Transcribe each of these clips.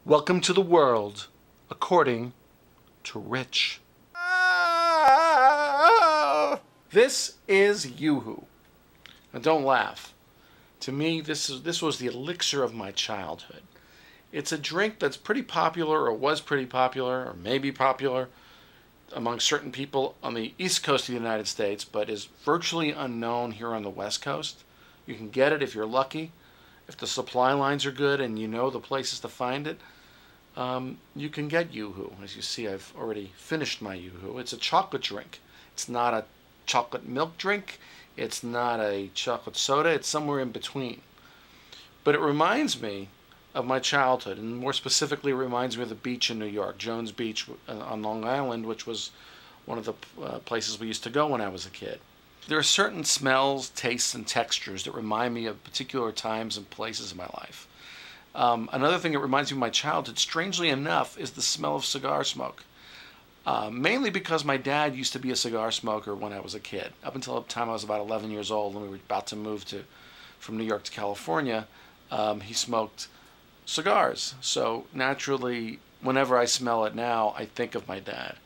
Welcome to the world, according to Rich. This is Yoo-Hoo. Now don't laugh. To me, this was the elixir of my childhood. It's a drink that's pretty popular, or was pretty popular, or maybe popular among certain people on the East Coast of the United States, but is virtually unknown here on the West Coast. You can get it if you're lucky. If the supply lines are good and you know the places to find it, you can get Yoo-Hoo. As you see, I've already finished my Yoo-Hoo. It's a chocolate drink. It's not a chocolate milk drink. It's not a chocolate soda. It's somewhere in between. But it reminds me of my childhood, and more specifically, it reminds me of the beach in New York, Jones Beach on Long Island, which was one of the places we used to go when I was a kid. There are certain smells, tastes, and textures that remind me of particular times and places in my life. Another thing that reminds me of my childhood, strangely enough, is the smell of cigar smoke. Mainly because my dad used to be a cigar smoker when I was a kid. Up until the time I was about 11 years old and we were about to move from New York to California, he smoked cigars. So naturally, whenever I smell it now, I think of my dad.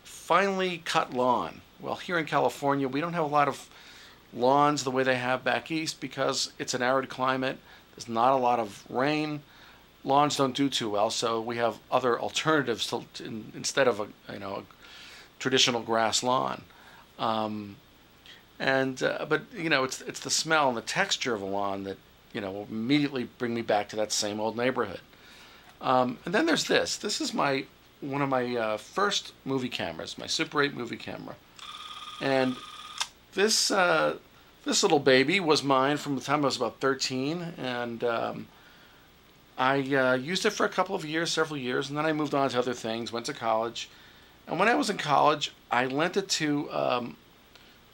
Finally cut lawn. Well, here in California, we don't have a lot of lawns the way they have back east because it's an arid climate. There's not a lot of rain. Lawns don't do too well, so we have other alternatives instead of a traditional grass lawn. But it's the smell and the texture of a lawn that will immediately bring me back to that same old neighborhood. And then there's this. This is one of my first movie cameras, my Super 8 movie camera. And this little baby was mine from the time I was about 13, and I used it for a couple of years, several years, and then I moved on to other things, went to college. And when I was in college, I lent it to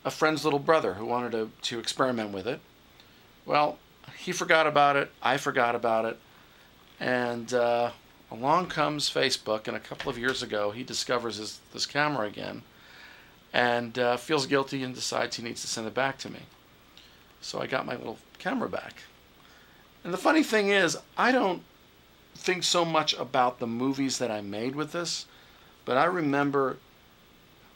a friend's little brother who wanted to experiment with it. Well, he forgot about it, I forgot about it, and along comes Facebook, and a couple of years ago, he discovers this camera again, and feels guilty and decides he needs to send it back to me. So I got my little camera back. And the funny thing is, I don't think so much about the movies that I made with this, but I remember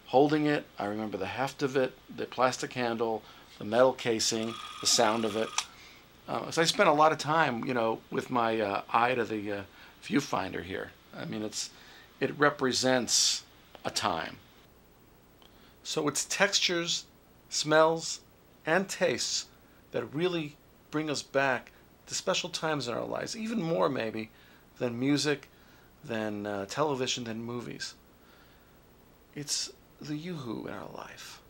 holding it, I remember the heft of it, the plastic handle, the metal casing, the sound of it. So I spent a lot of time, with my eye to the viewfinder here. I mean, it represents a time. So it's textures, smells, and tastes that really bring us back to special times in our lives, even more maybe than music, than television, than movies. It's the Yoo-Hoo in our life.